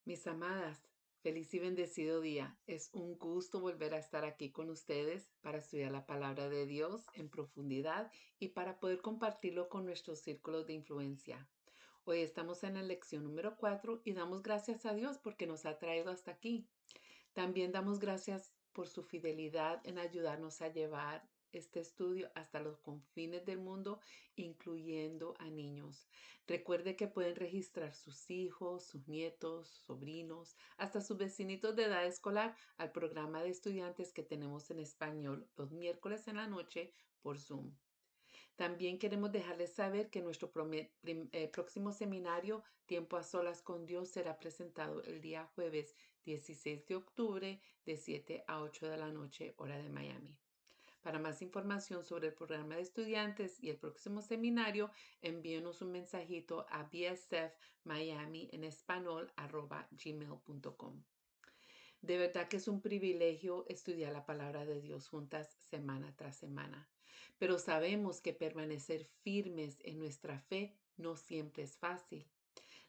Mis amadas, feliz y bendecido día. Es un gusto volver a estar aquí con ustedes para estudiar la palabra de Dios en profundidad y para poder compartirlo con nuestros círculos de influencia. Hoy estamos en la lección número 4 y damos gracias a Dios porque nos ha traído hasta aquí. También damos gracias por su fidelidad en ayudarnos a llevar este estudio hasta los confines del mundo, incluyendo a niños. Recuerde que pueden registrar sus hijos, sus nietos, sobrinos, hasta sus vecinitos de edad escolar al programa de estudiantes que tenemos en español los miércoles en la noche por Zoom. También queremos dejarles saber que nuestro próximo seminario, Tiempo a Solas con Dios, será presentado el día jueves 16 de octubre de 7 a 8 de la noche, hora de Miami. Para más información sobre el programa de estudiantes y el próximo seminario, envíenos un mensajito a bsfmiami en español @gmail.com. De verdad que es un privilegio estudiar la palabra de Dios juntas semana tras semana, pero sabemos que permanecer firmes en nuestra fe no siempre es fácil.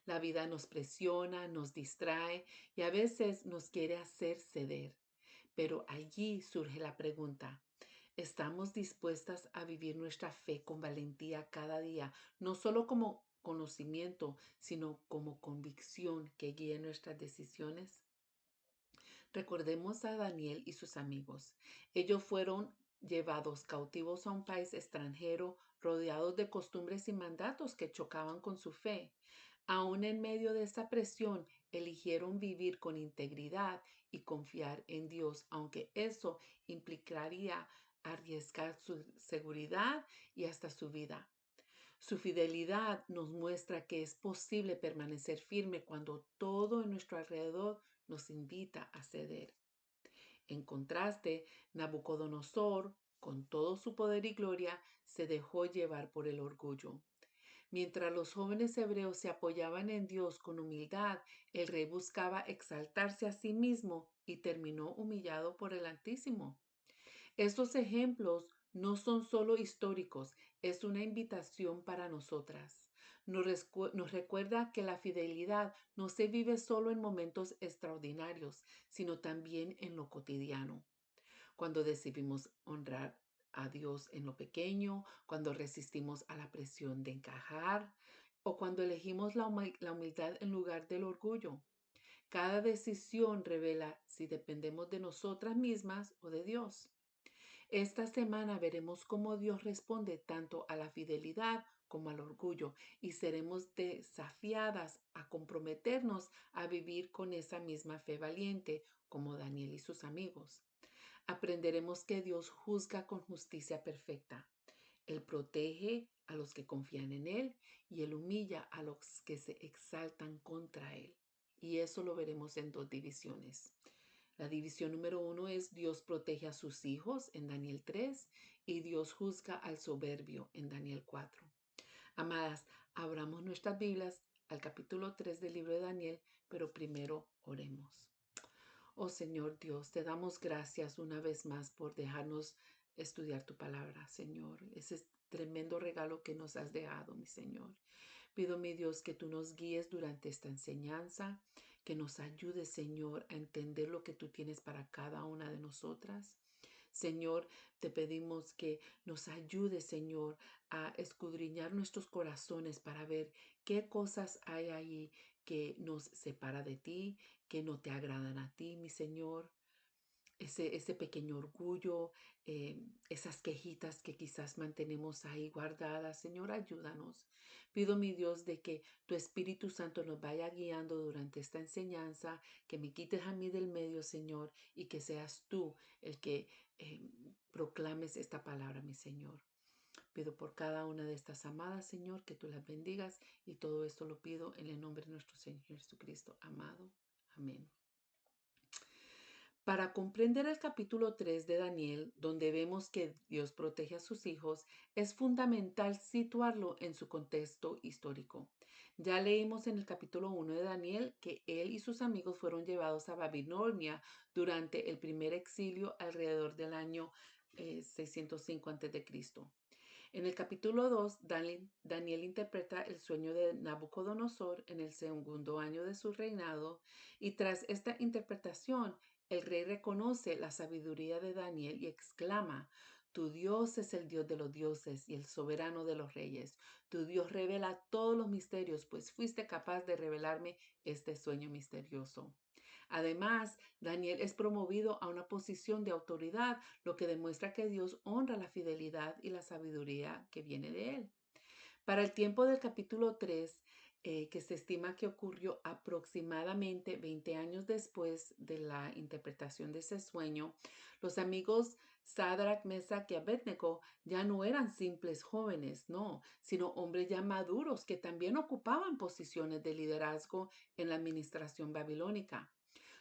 La vida nos presiona, nos distrae y a veces nos quiere hacer ceder. Pero allí surge la pregunta, ¿estamos dispuestas a vivir nuestra fe con valentía cada día, no solo como conocimiento, sino como convicción que guíe nuestras decisiones? Recordemos a Daniel y sus amigos. Ellos fueron llevados cautivos a un país extranjero, rodeados de costumbres y mandatos que chocaban con su fe. Aún en medio de esta presión, eligieron vivir con integridad y confiar en Dios, aunque eso implicaría arriesgar su seguridad y hasta su vida. Su fidelidad nos muestra que es posible permanecer firme cuando todo en nuestro alrededor nos invita a ceder. En contraste, Nabucodonosor, con todo su poder y gloria, se dejó llevar por el orgullo. Mientras los jóvenes hebreos se apoyaban en Dios con humildad, el rey buscaba exaltarse a sí mismo y terminó humillado por el Altísimo. Estos ejemplos no son solo históricos, es una invitación para nosotras. Nos recuerda que la fidelidad no se vive solo en momentos extraordinarios, sino también en lo cotidiano. Cuando decidimos honrar a Dios en lo pequeño, cuando resistimos a la presión de encajar o cuando elegimos la humildad en lugar del orgullo. Cada decisión revela si dependemos de nosotras mismas o de Dios. Esta semana veremos cómo Dios responde tanto a la fidelidad como al orgullo y seremos desafiadas a comprometernos a vivir con esa misma fe valiente como Daniel y sus amigos. Aprenderemos que Dios juzga con justicia perfecta. Él protege a los que confían en Él y Él humilla a los que se exaltan contra Él. Y eso lo veremos en dos divisiones. La división número 1 es Dios protege a sus hijos en Daniel 3 y Dios juzga al soberbio en Daniel 4. Amadas, abramos nuestras Biblias al capítulo 3 del libro de Daniel, pero primero oremos. Oh Señor Dios, te damos gracias una vez más por dejarnos estudiar tu palabra, Señor. Ese tremendo regalo que nos has dejado, mi Señor. Pido, mi Dios, que tú nos guíes durante esta enseñanza, que nos ayudes, Señor, a entender lo que tú tienes para cada una de nosotras. Señor, te pedimos que nos ayudes, Señor, a escudriñar nuestros corazones para ver qué cosas hay ahí que nos separa de ti, que no te agradan a ti, mi Señor. Ese pequeño orgullo, esas quejitas que quizás mantenemos ahí guardadas. Señor, ayúdanos. Pido, mi Dios, de que tu Espíritu Santo nos vaya guiando durante esta enseñanza, que me quites a mí del medio, Señor, y que seas tú el que proclames esta palabra, mi Señor. Pido por cada una de estas amadas, Señor, que tú las bendigas y todo esto lo pido en el nombre de nuestro Señor Jesucristo, amado. Amén. Para comprender el capítulo 3 de Daniel, donde vemos que Dios protege a sus hijos, es fundamental situarlo en su contexto histórico. Ya leímos en el capítulo 1 de Daniel que él y sus amigos fueron llevados a Babilonia durante el primer exilio alrededor del año 605 a.C. En el capítulo 2, Daniel interpreta el sueño de Nabucodonosor en el segundo año de su reinado, y tras esta interpretación, el rey reconoce la sabiduría de Daniel y exclama: Tu Dios es el Dios de los dioses y el soberano de los reyes. Tu Dios revela todos los misterios, pues fuiste capaz de revelarme este sueño misterioso. Además, Daniel es promovido a una posición de autoridad, lo que demuestra que Dios honra la fidelidad y la sabiduría que viene de él. Para el tiempo del capítulo 3, que se estima que ocurrió aproximadamente 20 años después de la interpretación de ese sueño, los amigos Sadrach, Mesach y Abednego ya no eran simples jóvenes, no, sino hombres ya maduros que también ocupaban posiciones de liderazgo en la administración babilónica.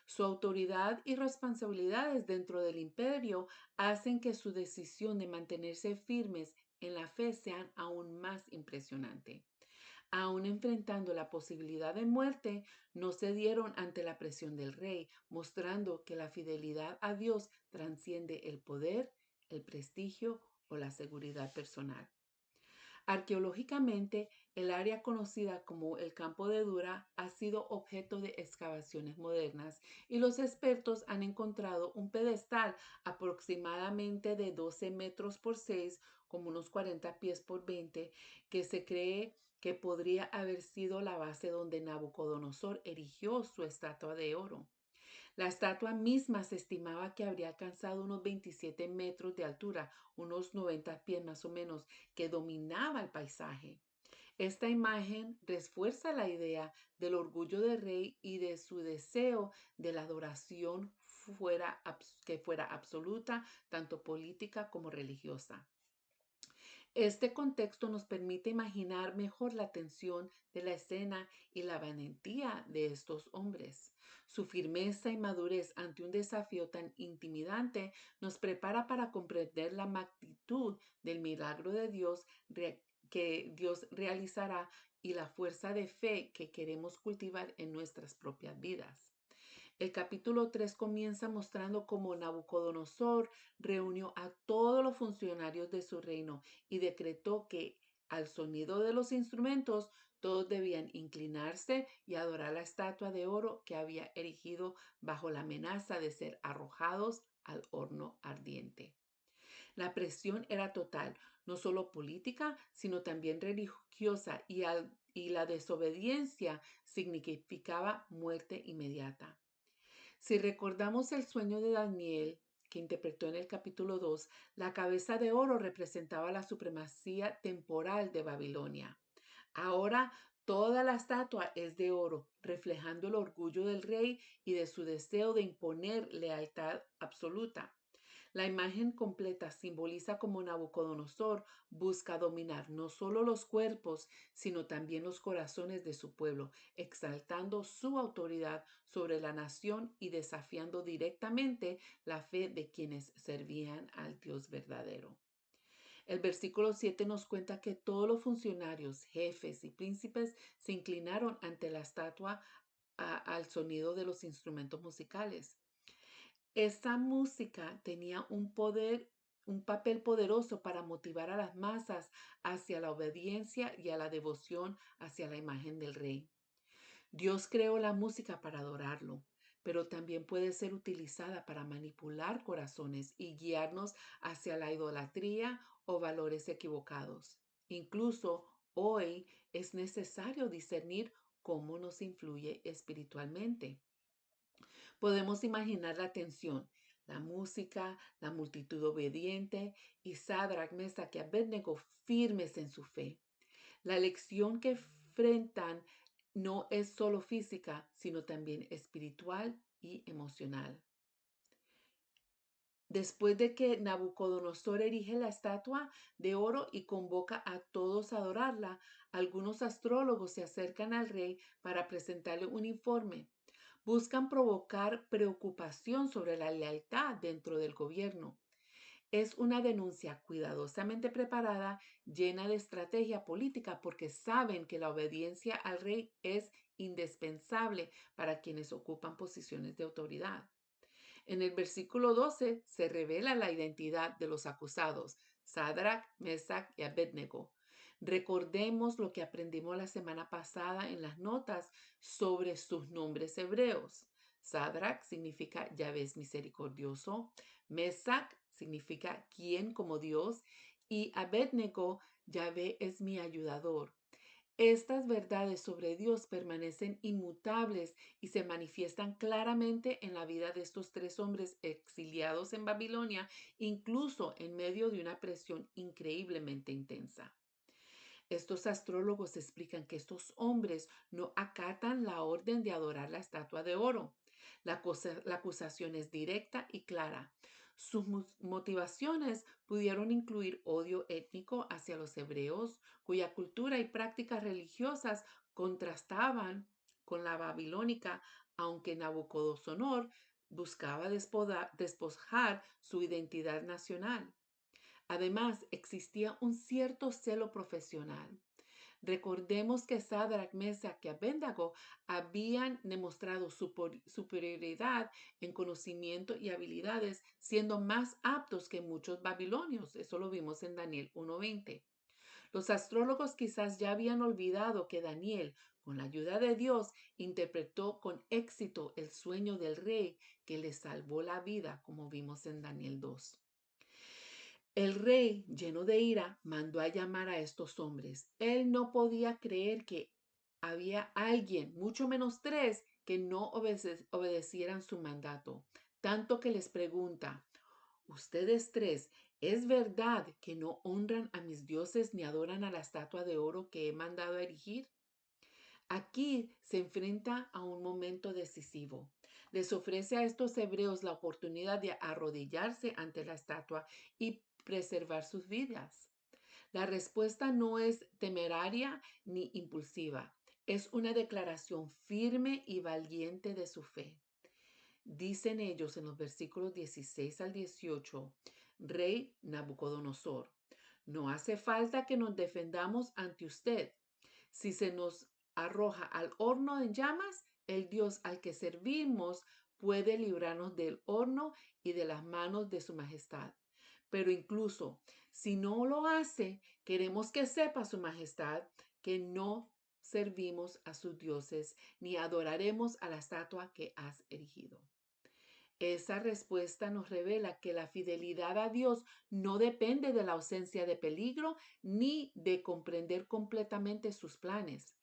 Su autoridad y responsabilidades dentro del imperio hacen que su decisión de mantenerse firmes en la fe sean aún más impresionante. Aún enfrentando la posibilidad de muerte, no cedieron ante la presión del rey, mostrando que la fidelidad a Dios transciende el poder, el prestigio o la seguridad personal. Arqueológicamente, el área conocida como el Campo de Dura ha sido objeto de excavaciones modernas y los expertos han encontrado un pedestal aproximadamente de 12 metros por 6, como unos 40 pies por 20, que se cree que podría haber sido la base donde Nabucodonosor erigió su estatua de oro. La estatua misma se estimaba que habría alcanzado unos 27 metros de altura, unos 90 pies más o menos, que dominaba el paisaje. Esta imagen refuerza la idea del orgullo del rey y de su deseo de la adoración que fuera absoluta, tanto política como religiosa. Este contexto nos permite imaginar mejor la tensión de la escena y la valentía de estos hombres. Su firmeza y madurez ante un desafío tan intimidante nos prepara para comprender la magnitud del milagro de Dios que Dios realizará y la fuerza de fe que queremos cultivar en nuestras propias vidas. El capítulo 3 comienza mostrando cómo Nabucodonosor reunió a todos los funcionarios de su reino y decretó que al sonido de los instrumentos todos debían inclinarse y adorar la estatua de oro que había erigido bajo la amenaza de ser arrojados al horno ardiente. La presión era total, no solo política, sino también religiosa, y la desobediencia significaba muerte inmediata. Si recordamos el sueño de Daniel, que interpretó en el capítulo 2, la cabeza de oro representaba la supremacía temporal de Babilonia. Ahora toda la estatua es de oro, reflejando el orgullo del rey y de su deseo de imponer lealtad absoluta. La imagen completa simboliza cómo Nabucodonosor busca dominar no solo los cuerpos, sino también los corazones de su pueblo, exaltando su autoridad sobre la nación y desafiando directamente la fe de quienes servían al Dios verdadero. El versículo 7 nos cuenta que todos los funcionarios, jefes y príncipes se inclinaron ante la estatua al sonido de los instrumentos musicales. Esta música tenía un papel poderoso para motivar a las masas hacia la obediencia y a la devoción hacia la imagen del rey. Dios creó la música para adorarlo, pero también puede ser utilizada para manipular corazones y guiarnos hacia la idolatría o valores equivocados. Incluso hoy es necesario discernir cómo nos influye espiritualmente. Podemos imaginar la tensión, la música, la multitud obediente y Sadrach, Mesach y Abednego firmes en su fe. La lección que enfrentan no es solo física, sino también espiritual y emocional. Después de que Nabucodonosor erige la estatua de oro y convoca a todos a adorarla, algunos astrólogos se acercan al rey para presentarle un informe. Buscan provocar preocupación sobre la lealtad dentro del gobierno. Es una denuncia cuidadosamente preparada, llena de estrategia política, porque saben que la obediencia al rey es indispensable para quienes ocupan posiciones de autoridad. En el versículo 12 se revela la identidad de los acusados. Sadrach, Mesach y Abednego. Recordemos lo que aprendimos la semana pasada en las notas sobre sus nombres hebreos. Sadrach significa Yahvé es misericordioso. Mesach significa quién como Dios. Y Abednego, Yahvé es mi ayudador. Estas verdades sobre Dios permanecen inmutables y se manifiestan claramente en la vida de estos tres hombres exiliados en Babilonia, incluso en medio de una presión increíblemente intensa. Estos astrólogos explican que estos hombres no acatan la orden de adorar la estatua de oro. La acusación es directa y clara. Sus motivaciones pudieron incluir odio étnico hacia los hebreos, cuya cultura y prácticas religiosas contrastaban con la babilónica, aunque Nabucodonosor buscaba despojar su identidad nacional. Además, existía un cierto celo profesional. Recordemos que Sadrach, Mesach y Abednego habían demostrado superioridad en conocimiento y habilidades, siendo más aptos que muchos babilonios. Eso lo vimos en Daniel 1:20. Los astrólogos quizás ya habían olvidado que Daniel, con la ayuda de Dios, interpretó con éxito el sueño del rey que le salvó la vida, como vimos en Daniel 2. El rey, lleno de ira, mandó a llamar a estos hombres. Él no podía creer que había alguien, mucho menos tres, que no obedecieran su mandato. Tanto que les pregunta, ustedes tres, ¿es verdad que no honran a mis dioses ni adoran a la estatua de oro que he mandado a erigir? Aquí se enfrenta a un momento decisivo. Les ofrece a estos hebreos la oportunidad de arrodillarse ante la estatua y preservar sus vidas. La respuesta no es temeraria ni impulsiva. Es una declaración firme y valiente de su fe. Dicen ellos en los versículos 16 al 18, Rey Nabucodonosor, no hace falta que nos defendamos ante usted. Si se nos arroja al horno en llamas, el Dios al que servimos puede librarnos del horno y de las manos de su majestad. Pero incluso si no lo hace, queremos que sepa su majestad que no servimos a sus dioses ni adoraremos a la estatua que has erigido. Esa respuesta nos revela que la fidelidad a Dios no depende de la ausencia de peligro ni de comprender completamente sus planes.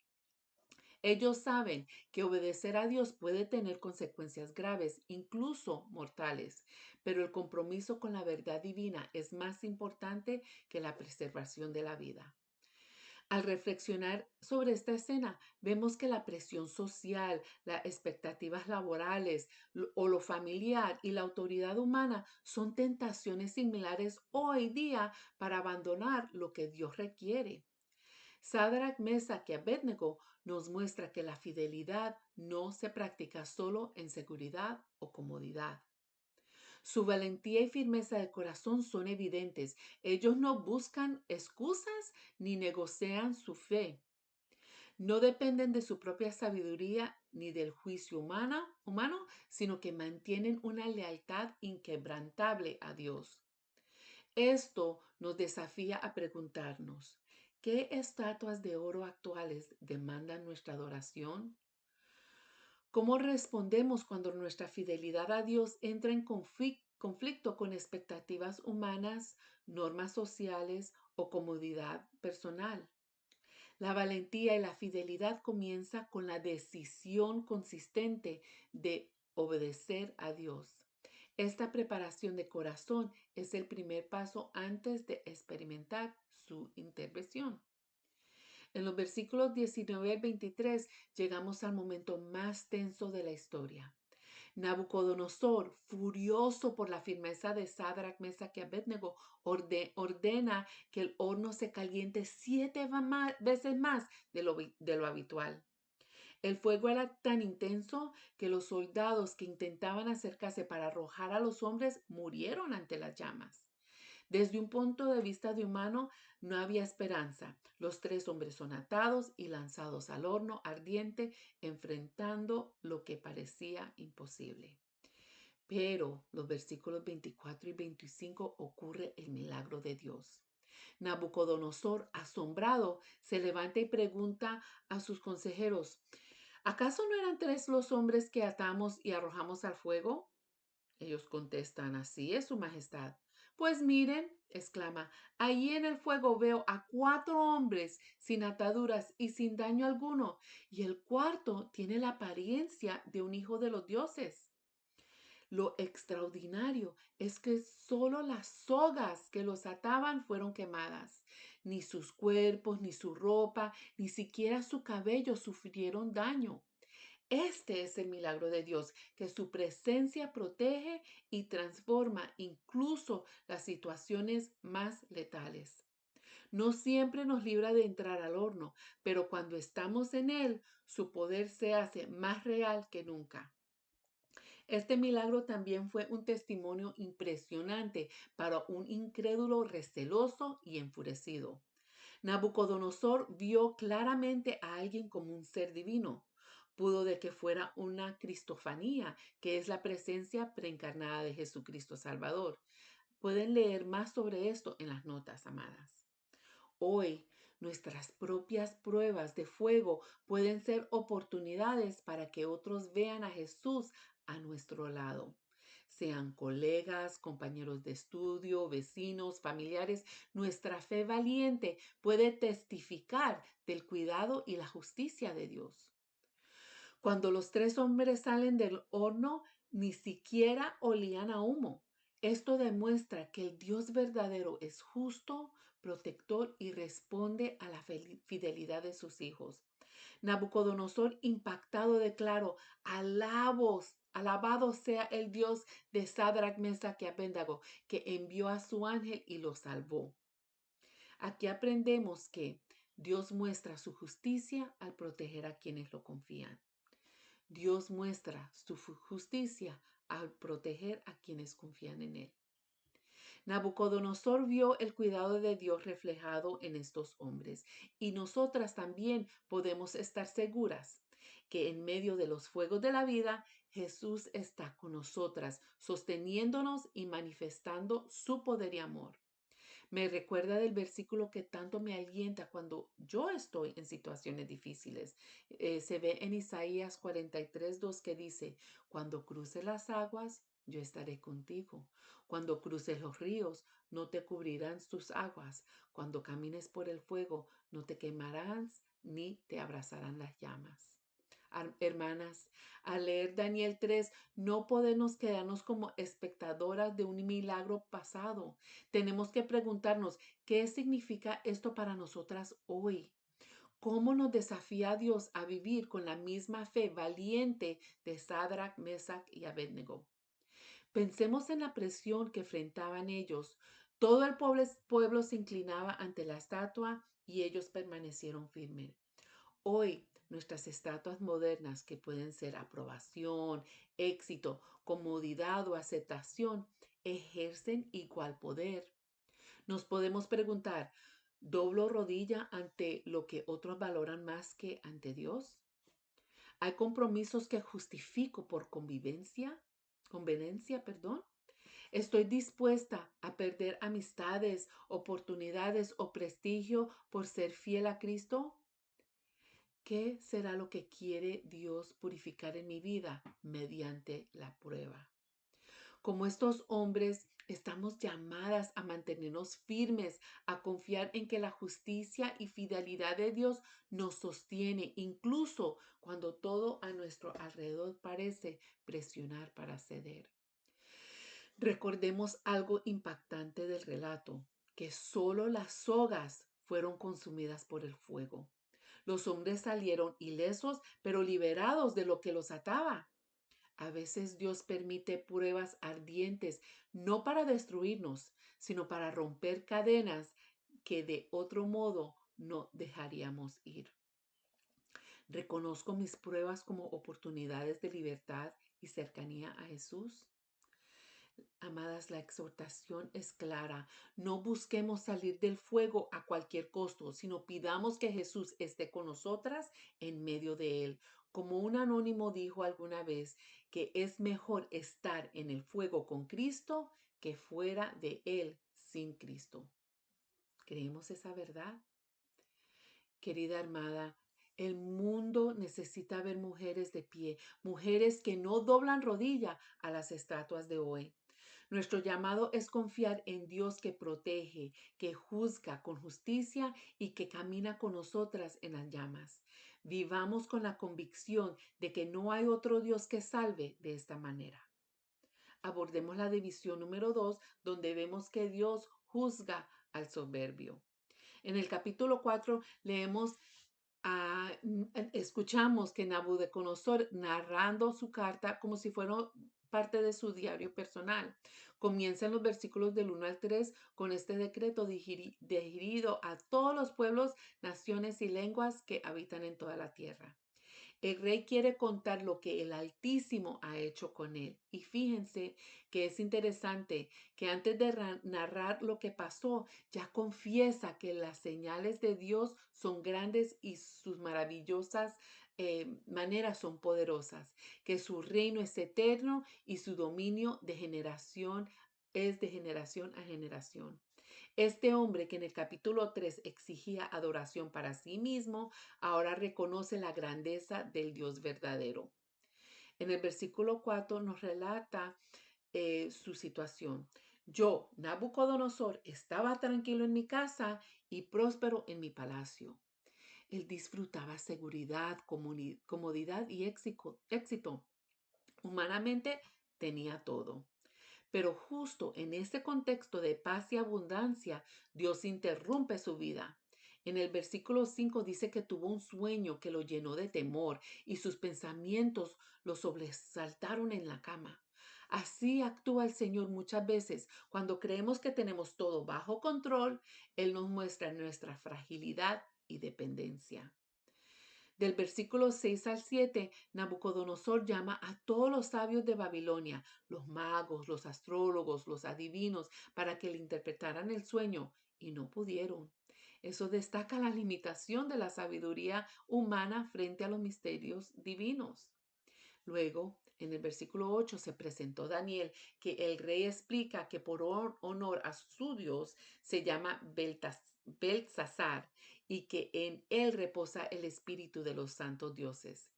Ellos saben que obedecer a Dios puede tener consecuencias graves, incluso mortales, pero el compromiso con la verdad divina es más importante que la preservación de la vida. Al reflexionar sobre esta escena, vemos que la presión social, las expectativas laborales o lo familiar y la autoridad humana son tentaciones similares hoy día para abandonar lo que Dios requiere. Sadrach, Mesach y Abednego nos muestra que la fidelidad no se practica solo en seguridad o comodidad. Su valentía y firmeza de corazón son evidentes. Ellos no buscan excusas ni negocian su fe. No dependen de su propia sabiduría ni del juicio humano, sino que mantienen una lealtad inquebrantable a Dios. Esto nos desafía a preguntarnos, ¿qué estatuas de oro actuales demandan nuestra adoración? ¿Cómo respondemos cuando nuestra fidelidad a Dios entra en conflicto con expectativas humanas, normas sociales o comodidad personal? La valentía y la fidelidad comienza con la decisión consistente de obedecer a Dios. Esta preparación de corazón es el primer paso antes de experimentar su intervención. En los versículos 19 al 23 llegamos al momento más tenso de la historia. Nabucodonosor, furioso por la firmeza de Sadrach, Mesach y Abednego, ordena que el horno se caliente 7 veces más de lo habitual. El fuego era tan intenso que los soldados que intentaban acercarse para arrojar a los hombres murieron ante las llamas. Desde un punto de vista de humano, no había esperanza. Los tres hombres son atados y lanzados al horno ardiente, enfrentando lo que parecía imposible. Pero los versículos 24 y 25 ocurre el milagro de Dios. Nabucodonosor, asombrado, se levanta y pregunta a sus consejeros, ¿acaso no eran tres los hombres que atamos y arrojamos al fuego? Ellos contestan, así es, su majestad. Pues miren, exclama, allí en el fuego veo a cuatro hombres sin ataduras y sin daño alguno, y el cuarto tiene la apariencia de un hijo de los dioses. Lo extraordinario es que solo las sogas que los ataban fueron quemadas. Ni sus cuerpos, ni su ropa, ni siquiera su cabello sufrieron daño. Este es el milagro de Dios, que su presencia protege y transforma incluso las situaciones más letales. No siempre nos libra de entrar al horno, pero cuando estamos en él, su poder se hace más real que nunca. Este milagro también fue un testimonio impresionante para un incrédulo receloso y enfurecido. Nabucodonosor vio claramente a alguien como un ser divino. Pudo de que fuera una cristofanía, que es la presencia preencarnada de Jesucristo Salvador. Pueden leer más sobre esto en las notas, amadas. Hoy, nuestras propias pruebas de fuego pueden ser oportunidades para que otros vean a Jesús a nuestro lado. Sean colegas, compañeros de estudio, vecinos, familiares, nuestra fe valiente puede testificar del cuidado y la justicia de Dios. Cuando los tres hombres salen del horno, ni siquiera olían a humo. Esto demuestra que el Dios verdadero es justo, protector y responde a la fidelidad de sus hijos. Nabucodonosor, impactado, declaró: alabado sea el Dios de Sadrach, Mesach y Abednego, que envió a su ángel y los salvó. Aquí aprendemos que Dios muestra su justicia al proteger a quienes lo confían. Dios muestra su justicia al proteger a quienes confían en Él. Nabucodonosor vio el cuidado de Dios reflejado en estos hombres, y nosotras también podemos estar seguras que en medio de los fuegos de la vida, Jesús está con nosotras, sosteniéndonos y manifestando su poder y amor. Me recuerda del versículo que tanto me alienta cuando yo estoy en situaciones difíciles. Se ve en Isaías 43:2 que dice, cuando cruces las aguas, yo estaré contigo. Cuando cruces los ríos, no te cubrirán sus aguas. Cuando camines por el fuego, no te quemarás ni te abrazarán las llamas. Hermanas, al leer Daniel 3, no podemos quedarnos como espectadoras de un milagro pasado. Tenemos que preguntarnos, ¿qué significa esto para nosotras hoy? ¿Cómo nos desafía Dios a vivir con la misma fe valiente de Sadrach, Mesach y Abednego? Pensemos en la presión que enfrentaban ellos. Todo el pueblo se inclinaba ante la estatua y ellos permanecieron firmes. Hoy, nuestras estatuas modernas, que pueden ser aprobación, éxito, comodidad o aceptación, ejercen igual poder. Nos podemos preguntar, ¿doblo rodilla ante lo que otros valoran más que ante Dios? ¿Hay compromisos que justifico por conveniencia, perdón? ¿Estoy dispuesta a perder amistades, oportunidades o prestigio por ser fiel a Cristo? ¿Qué será lo que quiere Dios purificar en mi vida mediante la prueba? Como estos hombres, estamos llamadas a mantenernos firmes, a confiar en que la justicia y fidelidad de Dios nos sostiene, incluso cuando todo a nuestro alrededor parece presionar para ceder. Recordemos algo impactante del relato, que solo las sogas fueron consumidas por el fuego. Los hombres salieron ilesos, pero liberados de lo que los ataba. A veces Dios permite pruebas ardientes, no para destruirnos, sino para romper cadenas que de otro modo no dejaríamos ir. Reconozco mis pruebas como oportunidades de libertad y cercanía a Jesús. Amadas, la exhortación es clara. No busquemos salir del fuego a cualquier costo, sino pidamos que Jesús esté con nosotras en medio de él. Como un anónimo dijo alguna vez que es mejor estar en el fuego con Cristo que fuera de él sin Cristo. ¿Creemos esa verdad? Querida armada, el mundo necesita ver mujeres de pie, mujeres que no doblan rodilla a las estatuas de hoy. Nuestro llamado es confiar en Dios que protege, que juzga con justicia y que camina con nosotras en las llamas. Vivamos con la convicción de que no hay otro Dios que salve de esta manera. Abordemos la división número 2, donde vemos que Dios juzga al soberbio. En el capítulo 4 leemos escuchamos que Nabucodonosor narrando su carta como si fuera parte de su diario personal. Comienza en los versículos del 1 al 3 con este decreto dirigido a todos los pueblos, naciones y lenguas que habitan en toda la tierra. El rey quiere contar lo que el Altísimo ha hecho con él. Y fíjense que es interesante que antes de narrar lo que pasó, ya confiesa que las señales de Dios son grandes y sus maravillosas maneras son poderosas, que su reino es eterno y su dominio de generación es de generación a generación. Este hombre que en el capítulo 3 exigía adoración para sí mismo, ahora reconoce la grandeza del Dios verdadero. En el versículo 4 nos relata su situación. Yo, Nabucodonosor, estaba tranquilo en mi casa y próspero en mi palacio. Él disfrutaba seguridad, comodidad y éxito. Humanamente tenía todo. Pero justo en este contexto de paz y abundancia, Dios interrumpe su vida. En el versículo 5 dice que tuvo un sueño que lo llenó de temor y sus pensamientos lo sobresaltaron en la cama. Así actúa el Señor muchas veces. Cuando creemos que tenemos todo bajo control, Él nos muestra nuestra fragilidad y dependencia. Del versículo 6 al 7, Nabucodonosor llama a todos los sabios de Babilonia, los magos, los astrólogos, los adivinos, para que le interpretaran el sueño, y no pudieron. Eso destaca la limitación de la sabiduría humana frente a los misterios divinos. Luego, en el versículo 8 se presentó Daniel, que el rey explica que por honor a su Dios se llama Beltsasar y que en él reposa el espíritu de los santos dioses.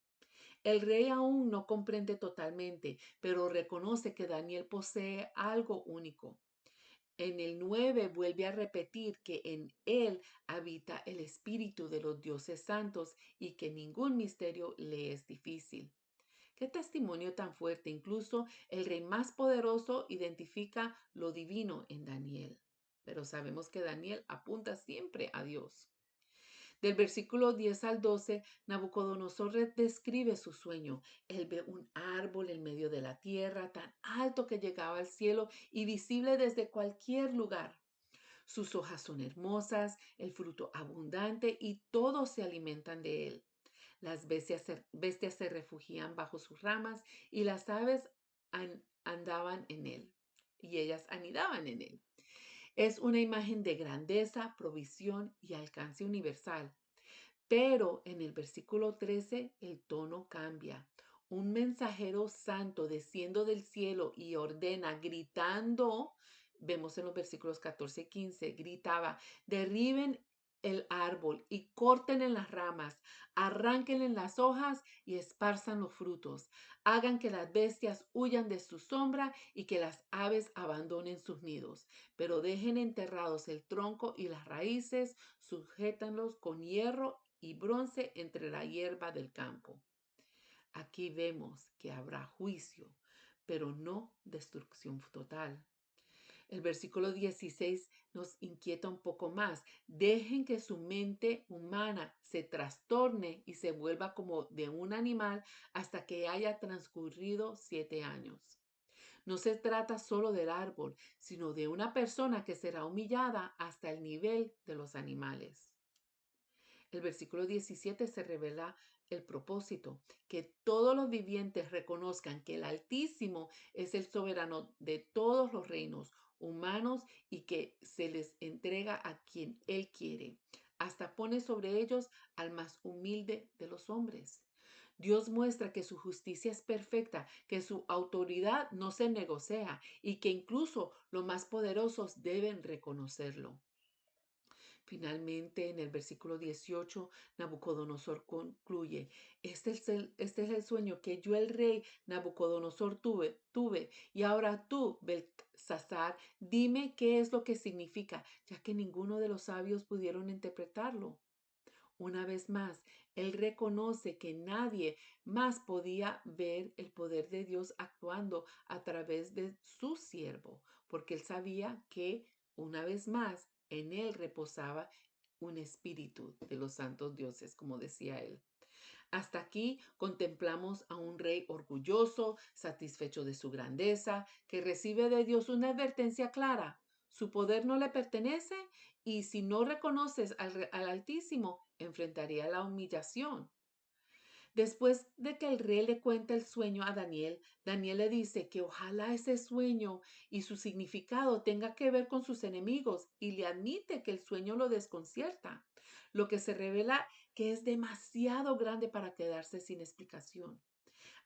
El rey aún no comprende totalmente, pero reconoce que Daniel posee algo único. En el 9 vuelve a repetir que en él habita el espíritu de los dioses santos y que ningún misterio le es difícil. Qué testimonio tan fuerte. Incluso el rey más poderoso identifica lo divino en Daniel. Pero sabemos que Daniel apunta siempre a Dios. Del versículo 10 al 12, Nabucodonosor describe su sueño. Él ve un árbol en medio de la tierra, tan alto que llegaba al cielo y visible desde cualquier lugar. Sus hojas son hermosas, el fruto abundante y todos se alimentan de él. Las bestias se refugian bajo sus ramas y las aves andaban en él y ellas anidaban en él. Es una imagen de grandeza, provisión y alcance universal. Pero en el versículo 13 el tono cambia. Un mensajero santo desciende del cielo y ordena gritando, vemos en los versículos 14 y 15, gritaba, derriben el árbol y corten en las ramas, arranquen en las hojas y esparzan los frutos. Hagan que las bestias huyan de su sombra y que las aves abandonen sus nidos, pero dejen enterrados el tronco y las raíces, sujétanlos con hierro y bronce entre la hierba del campo. Aquí vemos que habrá juicio, pero no destrucción total. El versículo 16 nos inquieta un poco más. Dejen que su mente humana se trastorne y se vuelva como de un animal hasta que haya transcurrido 7 años. No se trata solo del árbol, sino de una persona que será humillada hasta el nivel de los animales. El versículo 17 se revela el propósito, que todos los vivientes reconozcan que el Altísimo es el soberano de todos los reinos humanos y que se les entrega a quien Él quiere. Hasta pone sobre ellos al más humilde de los hombres. Dios muestra que su justicia es perfecta, que su autoridad no se negocia y que incluso los más poderosos deben reconocerlo. Finalmente, en el versículo 18, Nabucodonosor concluye, este es el sueño que yo, el rey Nabucodonosor, tuve, y ahora tú, Belsasar, dime qué es lo que significa, ya que ninguno de los sabios pudieron interpretarlo. Una vez más, él reconoce que nadie más podía ver el poder de Dios actuando a través de su siervo, porque él sabía que, una vez más, en él reposaba un espíritu de los santos dioses, como decía él. Hasta aquí contemplamos a un rey orgulloso, satisfecho de su grandeza, que recibe de Dios una advertencia clara. Su poder no le pertenece y si no reconoces al Altísimo, enfrentaría la humillación. Después de que el rey le cuenta el sueño a Daniel, Daniel le dice que ojalá ese sueño y su significado tenga que ver con sus enemigos y le admite que el sueño lo desconcierta, lo que se revela que es demasiado grande para quedarse sin explicación.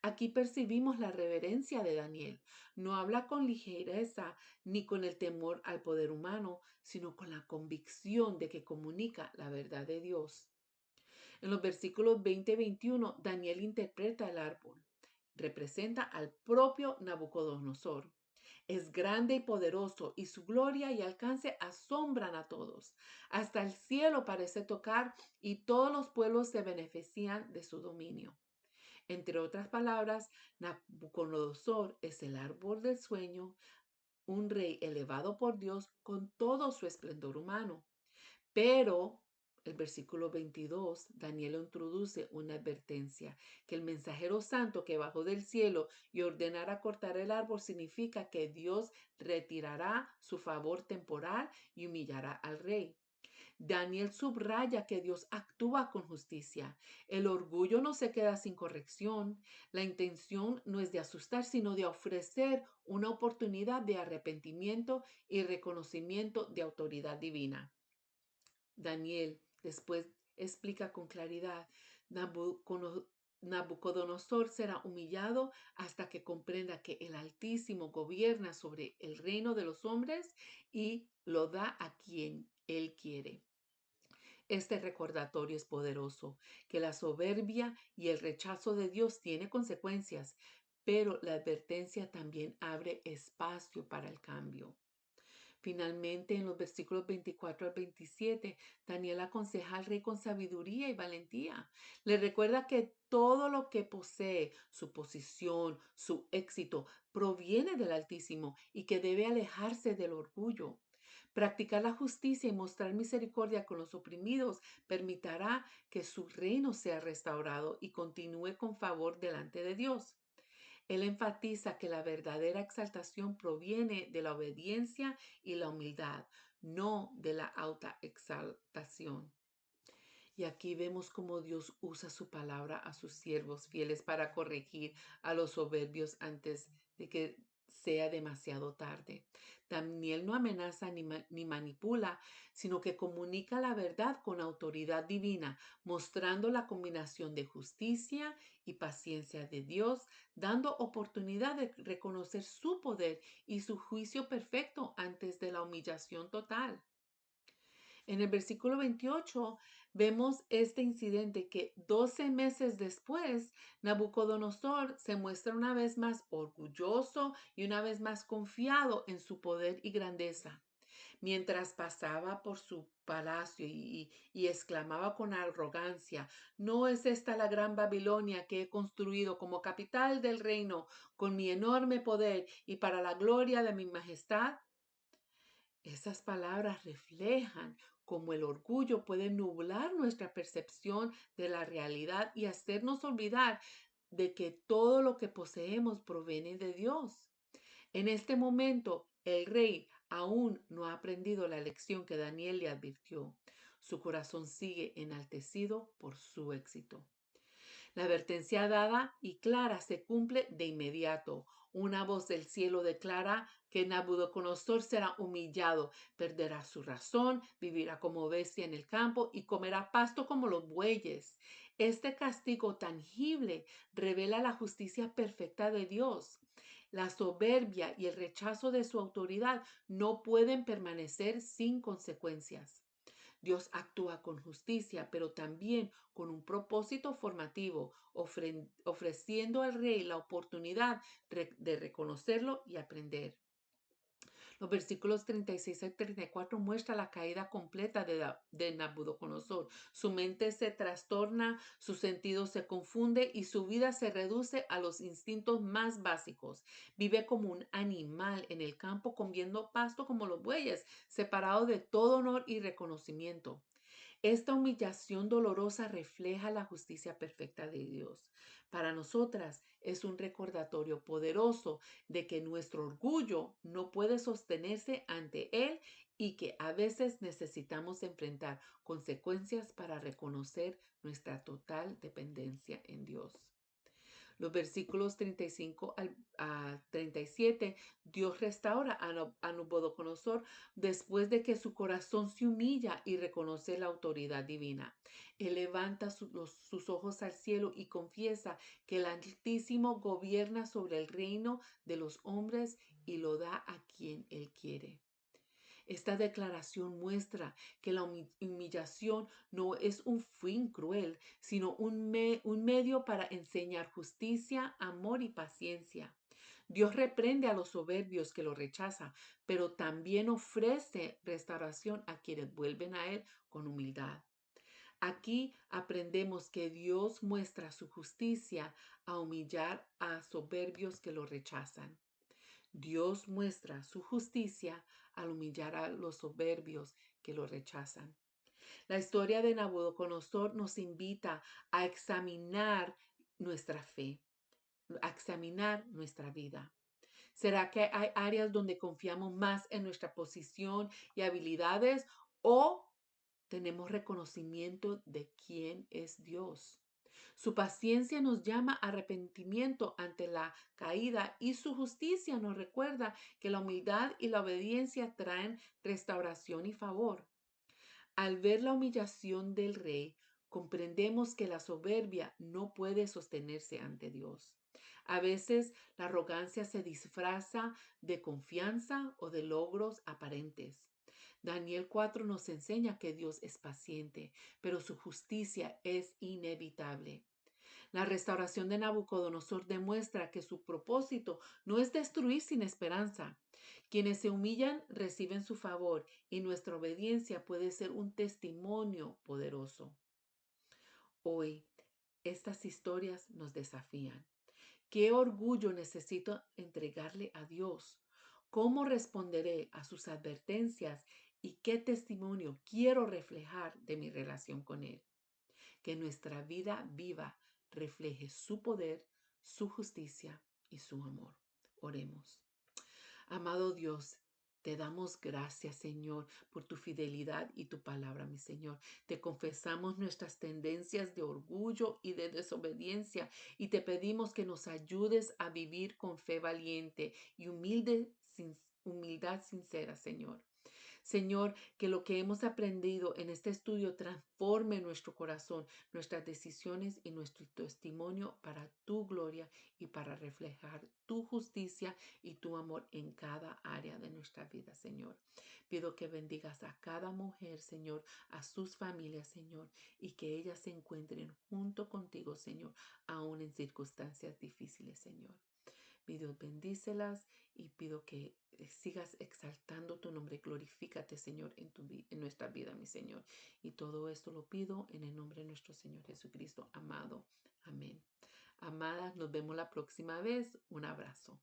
Aquí percibimos la reverencia de Daniel. No habla con ligereza ni con el temor al poder humano, sino con la convicción de que comunica la verdad de Dios. En los versículos 20 y 21, Daniel interpreta el árbol. Representa al propio Nabucodonosor. Es grande y poderoso y su gloria y alcance asombran a todos. Hasta el cielo parece tocar y todos los pueblos se benefician de su dominio. Entre otras palabras, Nabucodonosor es el árbol del sueño, un rey elevado por Dios con todo su esplendor humano. Pero el versículo 22, Daniel introduce una advertencia, que el mensajero santo que bajó del cielo y ordenara cortar el árbol significa que Dios retirará su favor temporal y humillará al rey. Daniel subraya que Dios actúa con justicia. El orgullo no se queda sin corrección. La intención no es de asustar, sino de ofrecer una oportunidad de arrepentimiento y reconocimiento de autoridad divina. Daniel después explica con claridad, Nabucodonosor será humillado hasta que comprenda que el Altísimo gobierna sobre el reino de los hombres y lo da a quien él quiere. Este recordatorio es poderoso, que la soberbia y el rechazo de Dios tiene consecuencias, pero la advertencia también abre espacio para el cambio. Finalmente, en los versículos 24 al 27, Daniel aconseja al rey con sabiduría y valentía. Le recuerda que todo lo que posee, su posición, su éxito, proviene del Altísimo y que debe alejarse del orgullo. Practicar la justicia y mostrar misericordia con los oprimidos permitirá que su reino sea restaurado y continúe con favor delante de Dios. Él enfatiza que la verdadera exaltación proviene de la obediencia y la humildad, no de la alta exaltación. Y aquí vemos cómo Dios usa su palabra a sus siervos fieles para corregir a los soberbios antes de que sea demasiado tarde. Daniel no amenaza ni manipula, sino que comunica la verdad con autoridad divina, mostrando la combinación de justicia y paciencia de Dios, dando oportunidad de reconocer su poder y su juicio perfecto antes de la humillación total. En el versículo 28 vemos este incidente que 12 meses después, Nabucodonosor se muestra una vez más orgulloso y una vez más confiado en su poder y grandeza. Mientras pasaba por su palacio y exclamaba con arrogancia, ¿no es esta la gran Babilonia que he construido como capital del reino con mi enorme poder y para la gloria de mi majestad? Esas palabras reflejan cómo el orgullo puede nublar nuestra percepción de la realidad y hacernos olvidar de que todo lo que poseemos proviene de Dios. En este momento, el rey aún no ha aprendido la lección que Daniel le advirtió. Su corazón sigue enaltecido por su éxito. La advertencia dada y clara se cumple de inmediato. Una voz del cielo declara que Nabucodonosor será humillado, perderá su razón, vivirá como bestia en el campo y comerá pasto como los bueyes. Este castigo tangible revela la justicia perfecta de Dios. La soberbia y el rechazo de su autoridad no pueden permanecer sin consecuencias. Dios actúa con justicia, pero también con un propósito formativo, ofreciendo al rey la oportunidad de reconocerlo y aprender. Los versículos 36 al 34 muestra la caída completa de Nabucodonosor. Su mente se trastorna, su sentido se confunde y su vida se reduce a los instintos más básicos. Vive como un animal en el campo comiendo pasto como los bueyes, separado de todo honor y reconocimiento. Esta humillación dolorosa refleja la justicia perfecta de Dios. Para nosotras es un recordatorio poderoso de que nuestro orgullo no puede sostenerse ante Él y que a veces necesitamos enfrentar consecuencias para reconocer nuestra total dependencia en Dios. Los versículos 35 a 37, Dios restaura a Nabucodonosor después de que su corazón se humilla y reconoce la autoridad divina. Él levanta sus ojos al cielo y confiesa que el Altísimo gobierna sobre el reino de los hombres y lo da a quien él quiere. Esta declaración muestra que la humillación no es un fin cruel, sino un medio para enseñar justicia, amor y paciencia. Dios reprende a los soberbios que lo rechazan, pero también ofrece restauración a quienes vuelven a Él con humildad. Aquí aprendemos que Dios muestra su justicia a humillar a soberbios que lo rechazan. Dios muestra su justicia al humillar a los soberbios que lo rechazan. La historia de Nabucodonosor nos invita a examinar nuestra fe, a examinar nuestra vida. ¿Será que hay áreas donde confiamos más en nuestra posición y habilidades o tenemos reconocimiento de quién es Dios? Su paciencia nos llama a arrepentimiento ante la caída y su justicia nos recuerda que la humildad y la obediencia traen restauración y favor. Al ver la humillación del rey, comprendemos que la soberbia no puede sostenerse ante Dios. A veces la arrogancia se disfraza de confianza o de logros aparentes. Daniel 4 nos enseña que Dios es paciente, pero su justicia es inevitable. La restauración de Nabucodonosor demuestra que su propósito no es destruir sin esperanza. Quienes se humillan reciben su favor y nuestra obediencia puede ser un testimonio poderoso. Hoy, estas historias nos desafían. ¿Qué orgullo necesito entregarle a Dios? ¿Cómo responderé a sus advertencias? ¿Y qué testimonio quiero reflejar de mi relación con Él? Que nuestra vida viva refleje su poder, su justicia y su amor. Oremos. Amado Dios, te damos gracias, Señor, por tu fidelidad y tu palabra, mi Señor. Te confesamos nuestras tendencias de orgullo y de desobediencia y te pedimos que nos ayudes a vivir con fe valiente y humildad sincera, Señor. Señor, que lo que hemos aprendido en este estudio transforme nuestro corazón, nuestras decisiones y nuestro testimonio para tu gloria y para reflejar tu justicia y tu amor en cada área de nuestra vida, Señor. Pido que bendigas a cada mujer, Señor, a sus familias, Señor, y que ellas se encuentren junto contigo, Señor, aún en circunstancias difíciles, Señor. Mi Dios, bendícelas y pido que sigas exaltando tu nombre. Glorifícate, Señor, en nuestra vida, mi Señor. Y todo esto lo pido en el nombre de nuestro Señor Jesucristo, amado. Amén. Amadas, nos vemos la próxima vez. Un abrazo.